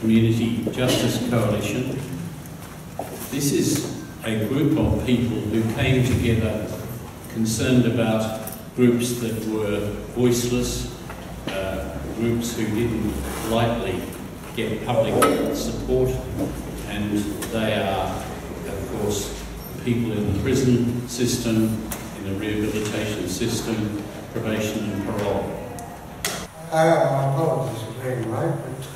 Community Justice Coalition. This is a group of people who came together concerned about groups that were voiceless, groups who didn't lightly get public support, and they are, of course, people in the prison system, in the rehabilitation system, probation and parole. My apologies for being late, but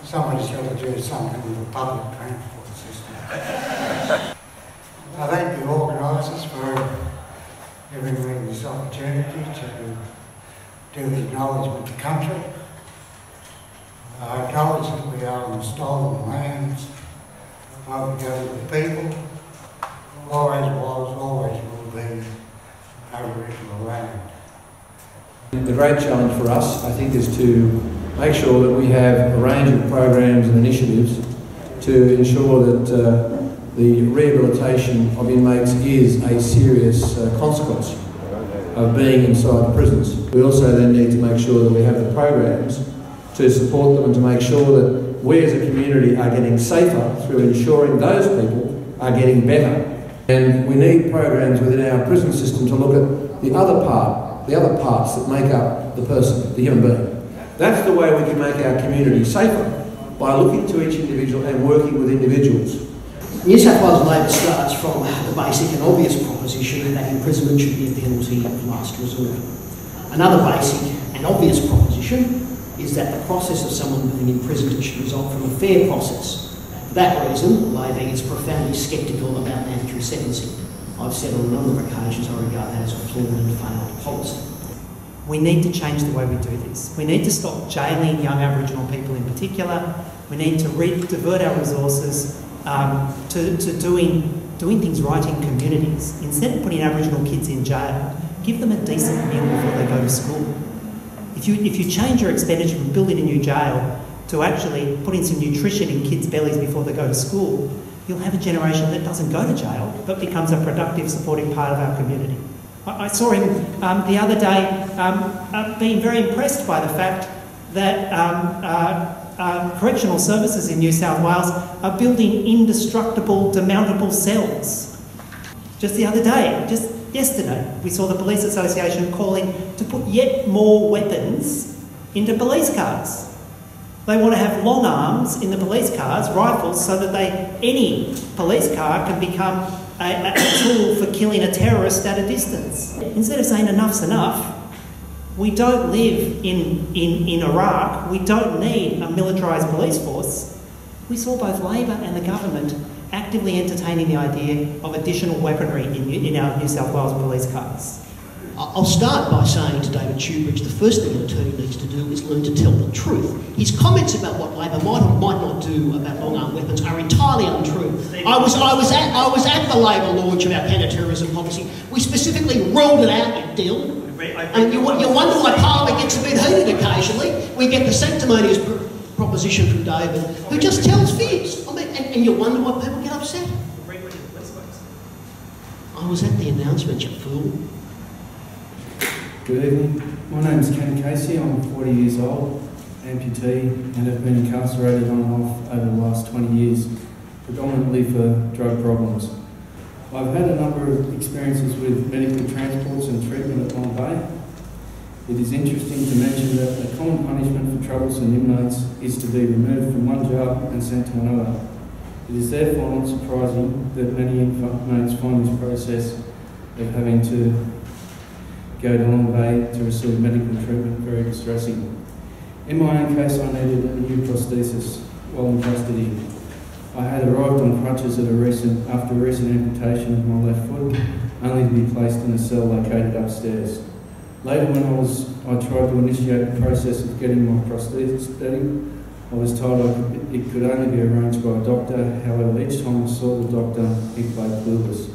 somebody's got to do something with the public transport system. I thank the organisers for giving me this opportunity to do the acknowledgement of country. I acknowledge that we are on stolen lands. I would go to the people. Always was, always will be Aboriginal land. The great challenge for us, I think, is to make sure that we have a range of programs and initiatives to ensure that the rehabilitation of inmates is a serious consequence of being inside the prisons. We also then need to make sure that we have the programs to support them and to make sure that we as a community are getting safer through ensuring those people are getting better. And we need programs within our prison system to look at the other parts that make up the person, the human being. That's the way we can make our community safer, by looking to each individual and working with individuals. New South Wales Labor starts from the basic and obvious proposition that imprisonment should be a penalty of last resort. Another basic and obvious proposition is that the process of someone being imprisoned should result from a fair process. For that reason, Labor is profoundly sceptical about mandatory sentencing. I've said on a number of occasions I regard that as a flawed and failed policy. We need to change the way we do this. We need to stop jailing young Aboriginal people in particular. We need to divert our resources to doing things right in communities. Instead of putting Aboriginal kids in jail, give them a decent meal before they go to school. If you change your expenditure from building a new jail to actually putting some nutrition in kids' bellies before they go to school, you'll have a generation that doesn't go to jail but becomes a productive, supporting part of our community. I saw him the other day being very impressed by the fact that correctional services in New South Wales are building indestructible, demountable cells. Just the other day, just yesterday, we saw the Police Association calling to put yet more weapons into police cars. They want to have long arms in the police cars, rifles, so that any police car can become a tool for killing a terrorist at a distance. Instead of saying enough's enough, we don't live in Iraq, we don't need a militarised police force. We saw both Labor and the government actively entertaining the idea of additional weaponry in our New South Wales police cars. I'll start by saying to David Shoebridge, the first thing an attorney needs to do is learn to tell the truth. His comments about what Labor might or might not do about long-arm weapons are entirely untrue. I was at the Labor launch of our counter-terrorism policy. We specifically rolled it out, you dill. And you wonder why Parliament gets a bit heated occasionally. We get the sanctimonious proposition from David, who just tells fibs. I mean, and you wonder why people get upset. I was at the announcement, you fool. Good evening. My name is Ken Casey. I'm 40 years old, amputee, and have been incarcerated on and off over the last 20 years, predominantly for drug problems. I've had a number of experiences with medical transports and treatment at Long Bay. It is interesting to mention that a common punishment for troublesome inmates is to be removed from one jail and sent to another. It is therefore not surprising that many inmates find this process of having to go to Long Bay to receive medical treatment very distressing. In my own case, I needed a new prosthesis while in custody. I had arrived on crutches after a recent amputation of my left foot, only to be placed in a cell located upstairs. Later, when I tried to initiate the process of getting my prosthesis ready, I was told it could only be arranged by a doctor. However, each time I saw the doctor, he played clueless.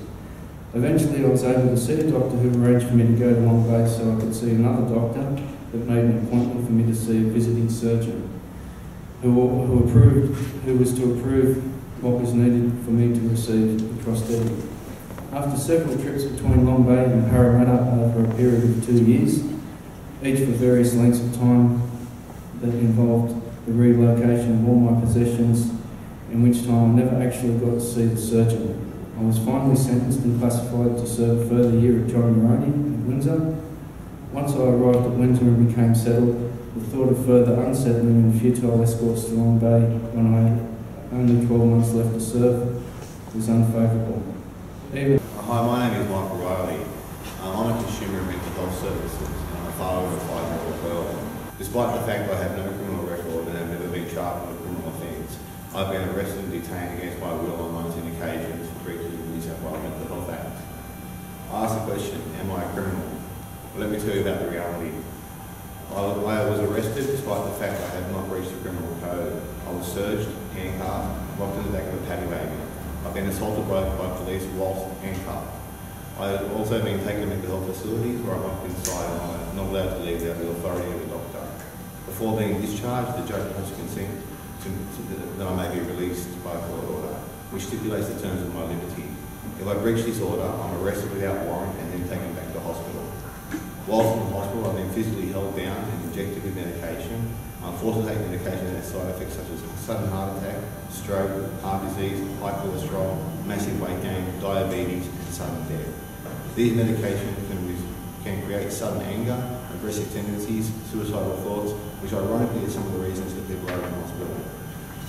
Eventually, I was able to see a doctor who arranged for me to go to Long Bay so I could see another doctor that made an appointment for me to see a visiting surgeon who was to approve what was needed for me to receive the prosthetic. After several trips between Long Bay and Parramatta over a period of 2 years, each for various lengths of time that involved the relocation of all my possessions, in which time I never actually got to see the surgeon. I was finally sentenced and classified to serve a further year at John Moroney at Windsor. Once I arrived at Windsor and became settled, the thought of further unsettling and futile escorts to Long Bay when I had only 12 months left to serve was unfavourable. Hi, my name is Michael Riley. I'm a consumer of mental health services and I'm a father of a 5-year-old girl. Despite the fact that I have no criminal record and have never been charged with a criminal offence, I've been arrested and detained against my will on 19 occasions for breaching the New South Wales Mental Health Act. I asked the question, am I a criminal? Well, let me tell you about the reality. I was arrested despite the fact I had not breached the criminal code. I was searched, handcuffed, locked in the back of a paddy wagon. I've been assaulted by police whilst handcuffed. I have also been taken to mental health facilities where I'm locked inside and I'm not allowed to leave without the authority of a doctor. Before being discharged, the judge must consent that I may be released by court order, which stipulates the terms of my liberty. If I breach this order, I'm arrested without warrant and then taken back to hospital. Whilst in the hospital, I've been physically held down and injected with medication. I'm forced to take medication that has side effects such as sudden heart attack, stroke, heart disease, high cholesterol, massive weight gain, diabetes, and sudden death. These medications can create sudden anger, aggressive tendencies, suicidal thoughts, which ironically are some of the reasons that people are in hospital.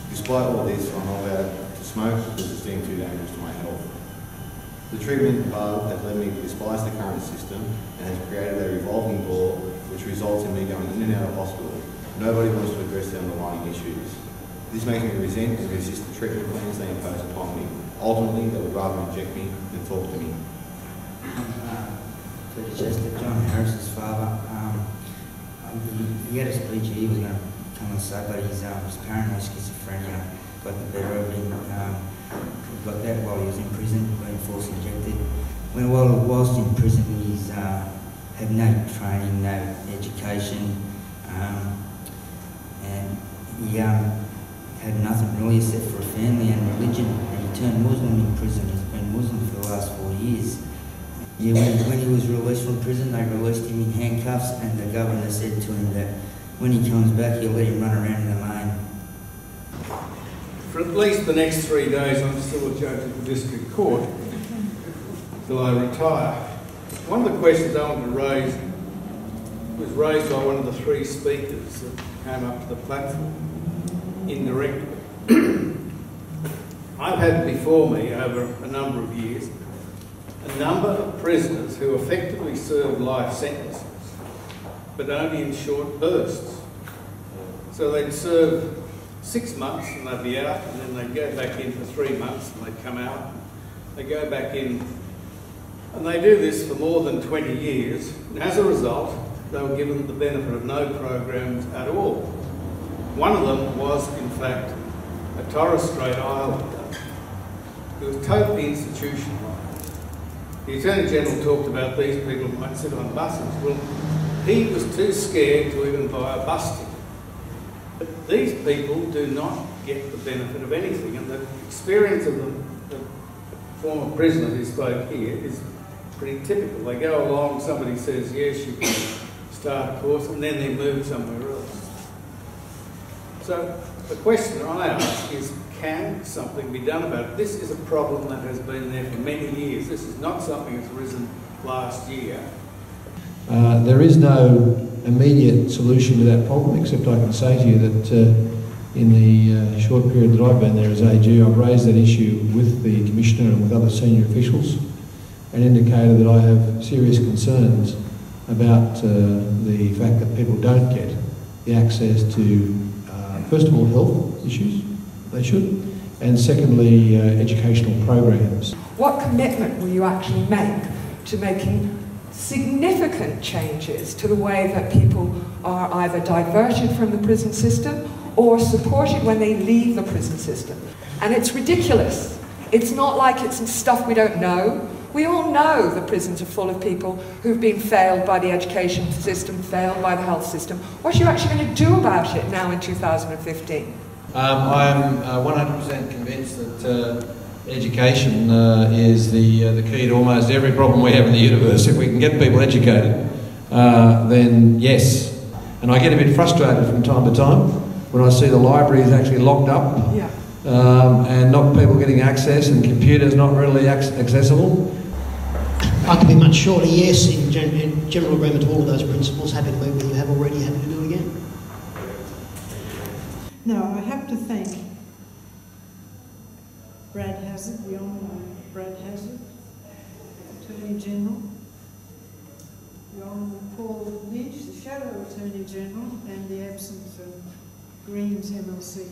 Despite all this, I'm not allowed to smoke because it's deemed too dangerous to my health. The treatment path has led me to despise the current system and has created a revolving door which results in me going in and out of hospital. Nobody wants to address the underlying issues. This makes me resent and resist the treatment plans they impose upon me. Ultimately, they would rather inject me than talk to me. Chester, John Harris's father, he had a speech he was going to come and say, but his paranoid schizophrenia got the better of him. He got that while he was in prison, being force injected. Whilst in prison, he's had no training, no education, and he had nothing really except for a family and religion. And he turned Muslim in prison. He's been Muslim for the last 4 years. Yeah, when he was released from prison, they released him in handcuffs, and the governor said to him that when he comes back, he'll let him run around in the main. For at least the next 3 days, I'm still a judge at the district court till I retire. One of the questions I wanted to raise was raised by one of the 3 speakers that came up to the platform indirectly. I've had before me over a number of years a number of prisoners who effectively served life sentences, but only in short bursts. So they'd serve 6 months and they'd be out, and then they'd go back in for 3 months and they'd come out, they go back in, and they do this for more than 20 years, and as a result they were given the benefit of no programs at all. One of them was in fact a Torres Strait Islander who was totally institutionalised. The Attorney General talked about these people who might sit on buses. Well, he was too scared to even buy a bus ticket. But these people do not get the benefit of anything, and the experience of the former prisoner who spoke here is pretty typical. They go along, somebody says, yes, you can start a course, and then they move somewhere else. So the question I ask is, can something be done about it? This is a problem that has been there for many years. This is not something that's arisen last year. There is no immediate solution to that problem, except I can say to you that in the short period that I've been there as AG, I've raised that issue with the Commissioner and with other senior officials and indicated that I have serious concerns about the fact that people don't get the access to, first of all, health issues, they should, and secondly, educational programs. What commitment will you actually make to making significant changes to the way that people are either diverted from the prison system or supported when they leave the prison system? And it's ridiculous. It's not like it's stuff we don't know. We all know the prisons are full of people who've been failed by the education system, failed by the health system. What are you actually going to do about it now in 2015? I'm 100% convinced that education is the key to almost every problem we have in the universe. If we can get people educated, then yes. And I get a bit frustrated from time to time when I see the library is actually locked up, Yeah. and not people getting access, and computers not readily accessible. I could be much shorter. Yes, in general agreement to all of those principles. Happy to meet with you. Have already. Happy to do it again. Now, I have to thank Brad Hazzard, the Honourable Brad Hazzard, Attorney General, the Honourable Paul Lynch, the Shadow Attorney General, and the absent Greens MLC,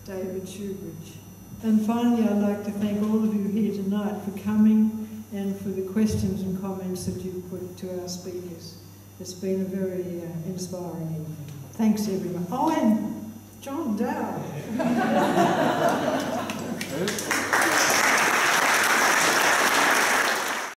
David Shoebridge. And finally, I'd like to thank all of you here tonight for coming and for the questions and comments that you've put to our speakers. It's been a very inspiring evening. Thanks, everyone. Oh, and John Dowd.